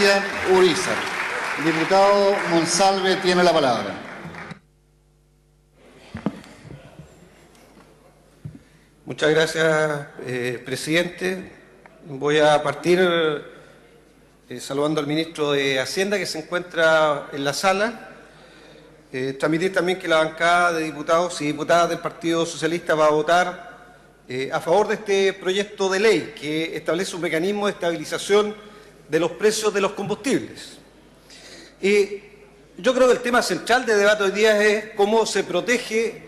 Cristian Urizar. El diputado Monsalve tiene la palabra. Muchas gracias, presidente. Voy a partir saludando al ministro de Hacienda, que se encuentra en la sala. Transmitir también que la bancada de diputados y diputadas del Partido Socialista va a votar a favor de este proyecto de ley que establece un mecanismo de estabilización de los precios de los combustibles. Y yo creo que el tema central de debate hoy día es cómo se protege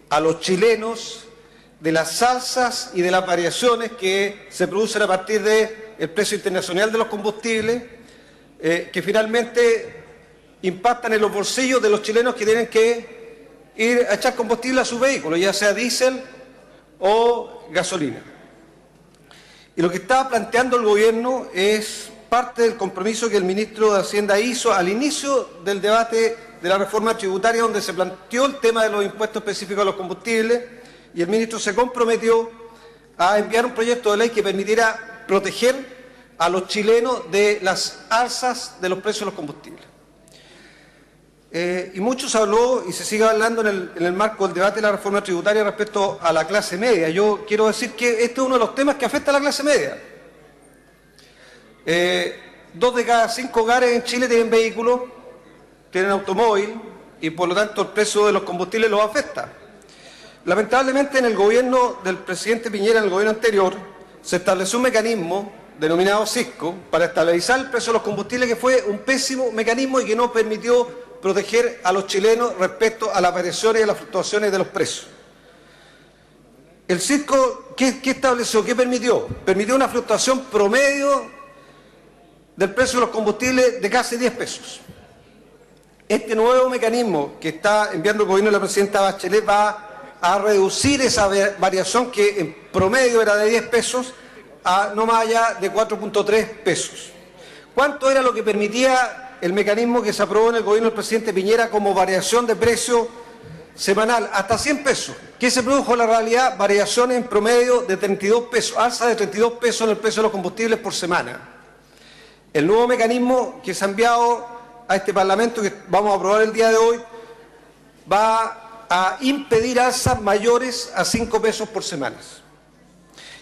a los chilenos de las alzas y de las variaciones que se producen a partir del precio internacional de los combustibles, que finalmente impactan en los bolsillos de los chilenos que tienen que ir a echar combustible a sus vehículos, ya sea diésel o gasolina. Y lo que estaba planteando el gobierno es parte del compromiso que el ministro de Hacienda hizo al inicio del debate de la reforma tributaria, donde se planteó el tema de los impuestos específicos a los combustibles, y el ministro se comprometió a enviar un proyecto de ley que permitiera proteger a los chilenos de las alzas de los precios de los combustibles. Y mucho se habló y se sigue hablando en el marco del debate de la reforma tributaria respecto a la clase media. Yo quiero decir que este es uno de los temas que afecta a la clase media. 2 de cada 5 hogares en Chile tienen vehículos, tienen automóvil, y por lo tanto el precio de los combustibles los afecta. Lamentablemente, en el gobierno del presidente Piñera, en el gobierno anterior, se estableció un mecanismo denominado Cisco para estabilizar el precio de los combustibles, que fue un pésimo mecanismo y que no permitió proteger a los chilenos respecto a las variaciones y a las fluctuaciones de los precios. El Cisco, ¿qué estableció? ¿Qué permitió? Permitió una fluctuación promedio del precio de los combustibles de casi 10 pesos. Este nuevo mecanismo que está enviando el gobierno de la presidenta Bachelet va a reducir esa variación, que en promedio era de 10 pesos, a no más allá de 4.3 pesos. ¿Cuánto era lo que permitía el mecanismo que se aprobó en el gobierno del presidente Piñera como variación de precio semanal? Hasta 100 pesos. ¿Qué se produjo en la realidad? Variaciones en promedio de 32 pesos, alza de 32 pesos en el precio de los combustibles por semana. El nuevo mecanismo que se ha enviado a este Parlamento, que vamos a aprobar el día de hoy, va a impedir alzas mayores a 5 pesos por semana.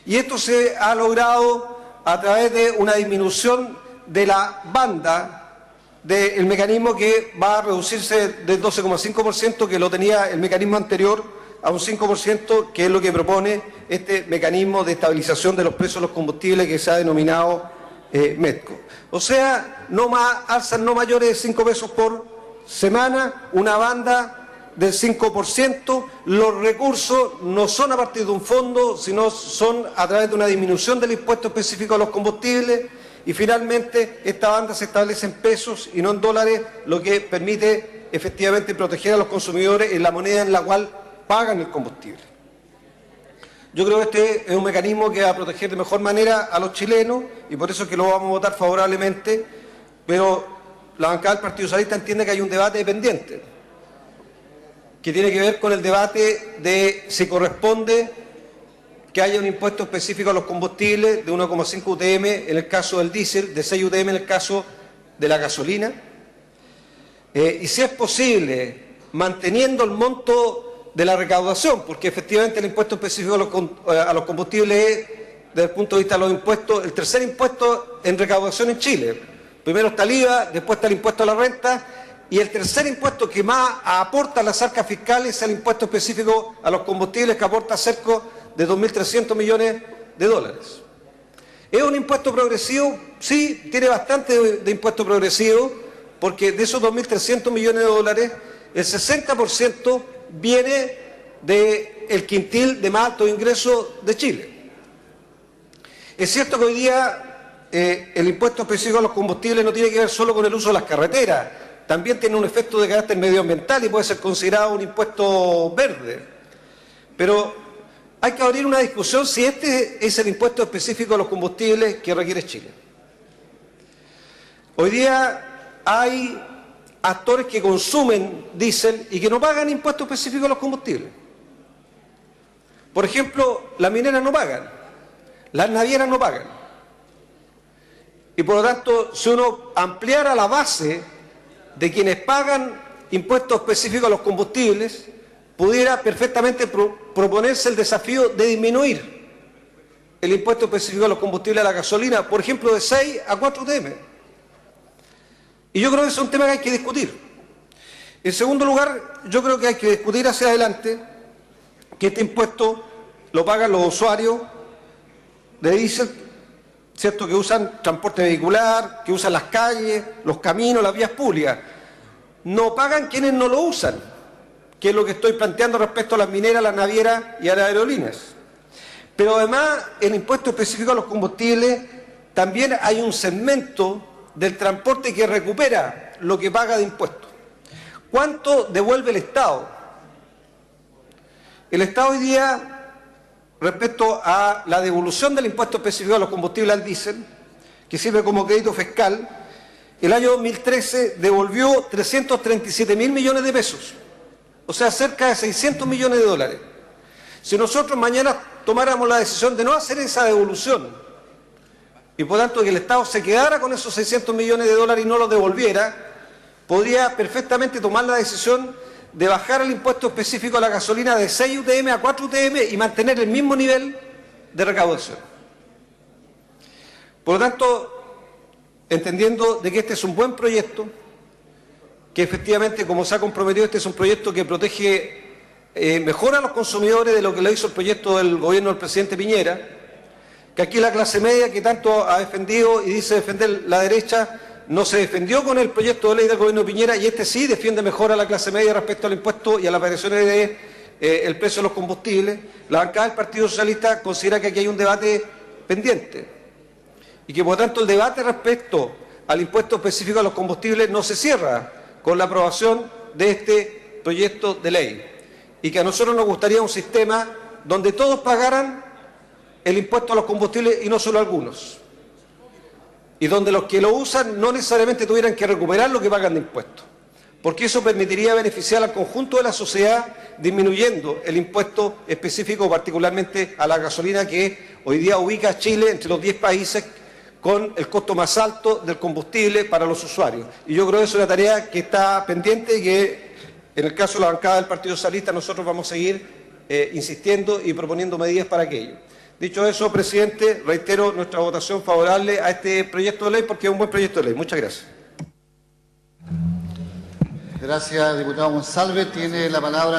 Y esto se ha logrado a través de una disminución de la banda del mecanismo, que va a reducirse del 12,5%, que lo tenía el mecanismo anterior, a un 5%, que es lo que propone este mecanismo de estabilización de los precios de los combustibles, que se ha denominado METCO. O sea, no más alzas no mayores de 5 pesos por semana, una banda del 5%, los recursos no son a partir de un fondo, sino son a través de una disminución del impuesto específico a los combustibles, y finalmente esta banda se establece en pesos y no en dólares, lo que permite efectivamente proteger a los consumidores en la moneda en la cual pagan el combustible. Yo creo que este es un mecanismo que va a proteger de mejor manera a los chilenos, y por eso es que lo vamos a votar favorablemente, pero la bancada del Partido Socialista entiende que hay un debate pendiente, que tiene que ver con el debate de si corresponde que haya un impuesto específico a los combustibles de 1,5 UTM en el caso del diésel, de 6 UTM en el caso de la gasolina, y si es posible, manteniendo el monto de la recaudación, porque efectivamente el impuesto específico a los combustibles es, desde el punto de vista de los impuestos, el tercer impuesto en recaudación en Chile. Primero está el IVA, después está el impuesto a la renta, y el tercer impuesto que más aporta a las arcas fiscales es el impuesto específico a los combustibles, que aporta cerca de 2.300 millones de dólares. ¿Es un impuesto progresivo? Sí, tiene bastante de impuesto progresivo, porque de esos 2.300 millones de dólares, el 60% viene del quintil de más alto ingreso de Chile. Es cierto que hoy día el impuesto específico a los combustibles no tiene que ver solo con el uso de las carreteras, también tiene un efecto de carácter medioambiental y puede ser considerado un impuesto verde. Pero hay que abrir una discusión si este es el impuesto específico a los combustibles que requiere Chile. Hoy día hay actores que consumen diésel y que no pagan impuestos específicos a los combustibles. Por ejemplo, las mineras no pagan, las navieras no pagan. Y por lo tanto, si uno ampliara la base de quienes pagan impuestos específicos a los combustibles, pudiera perfectamente proponerse el desafío de disminuir el impuesto específico a los combustibles, a la gasolina, por ejemplo, de 6 a 4 UTM. Y yo creo que ese es un tema que hay que discutir. En segundo lugar, yo creo que hay que discutir hacia adelante que este impuesto lo pagan los usuarios de diésel, ¿cierto?, que usan transporte vehicular, que usan las calles, los caminos, las vías públicas. No pagan quienes no lo usan, que es lo que estoy planteando respecto a las mineras, las navieras y a las aerolíneas. Pero además, el impuesto específico a los combustibles, también hay un segmento del transporte que recupera lo que paga de impuestos. ¿Cuánto devuelve el Estado? El Estado hoy día, respecto a la devolución del impuesto específico a los combustibles al diésel, que sirve como crédito fiscal, el año 2013 devolvió 337.000 millones de pesos, o sea, cerca de 600 millones de dólares. Si nosotros mañana tomáramos la decisión de no hacer esa devolución, y por tanto que el Estado se quedara con esos 600 millones de dólares y no los devolviera, podría perfectamente tomar la decisión de bajar el impuesto específico a la gasolina de 6 UTM a 4 UTM y mantener el mismo nivel de recaudación. Por lo tanto, entendiendo de que este es un buen proyecto, que efectivamente, como se ha comprometido, este es un proyecto que protege mejor a los consumidores de lo que lo hizo el proyecto del gobierno del presidente Piñera, que aquí la clase media que tanto ha defendido y dice defender la derecha, no se defendió con el proyecto de ley del gobierno de Piñera, y este sí defiende mejor a la clase media respecto al impuesto y a las variaciones del precio de los combustibles. La bancada del Partido Socialista considera que aquí hay un debate pendiente y que por tanto el debate respecto al impuesto específico a los combustibles no se cierra con la aprobación de este proyecto de ley, y que a nosotros nos gustaría un sistema donde todos pagaran el impuesto a los combustibles y no solo algunos, y donde los que lo usan no necesariamente tuvieran que recuperar lo que pagan de impuestos, porque eso permitiría beneficiar al conjunto de la sociedad, disminuyendo el impuesto específico particularmente a la gasolina, que hoy día ubica a Chile entre los 10 países con el costo más alto del combustible para los usuarios. Y yo creo que es una tarea que está pendiente y que, en el caso de la bancada del Partido Socialista, nosotros vamos a seguir insistiendo y proponiendo medidas para aquello. Dicho eso, presidente, reitero nuestra votación favorable a este proyecto de ley porque es un buen proyecto de ley. Muchas gracias. Gracias, diputado Monsalve. Tiene la palabra